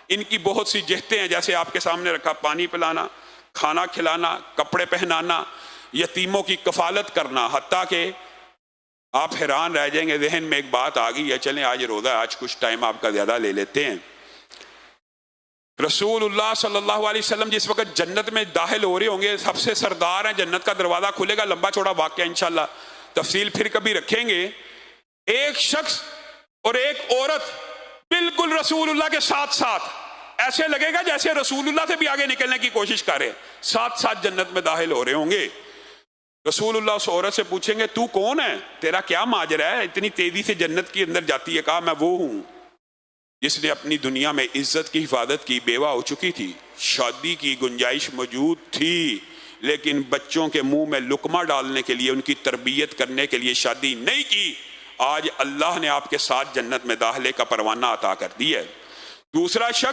ان کی بہت سی جہتیں ہیں، جیسے آپ کے سامنے رکھا، پانی پلانا، کھانا کھلانا، کپڑے پہنانا، یتیموں کی کفالت کرنا، حتیٰ کہ آپ حیران رہ جائیں گے، ذہن میں ایک بات آ گئی ہے، چلیں آج روزہ ہے، آج کچھ ٹائم آپ کا زیادہ لے لیتے ہیں۔ رسول اللہ صلی اللہ علیہ وسلم جس وقت جنت میں داخل ہو رہے ہوں گے، سب سے سردار ہیں، جنت کا دروازہ کھلے گا، لمبا چوڑا واقعہ انشاءاللہ تفصیل پھر کبھی رکھیں گے۔ ایک شخص اور ایک عورت بالکل رسول اللہ کے ساتھ ساتھ، ایسے لگے گا جیسے رسول اللہ سے بھی آگے نکلنے کی کوشش کرے، ساتھ ساتھ جنت میں داخل ہو رہے ہوں گے۔ رسول اللہ اس عورت سے پوچھیں گے تو کون ہے، تیرا کیا ماجرا ہے، اتنی تیزی سے جنت کے اندر جاتی ہے؟ کہا میں وہ ہوں جس نے اپنی دنیا میں عزت کی حفاظت کی، بیوہ ہو چکی تھی، شادی کی گنجائش موجود تھی، لیکن بچوں کے منہ میں لقمہ ڈالنے کے لیے، ان کی تربیت کرنے کے لیے شادی نہیں کی۔ آج اللہ نے آپ کے ساتھ جنت میں داخلے کا پروانہ عطا کر دیا ہے۔ دوسرا شخص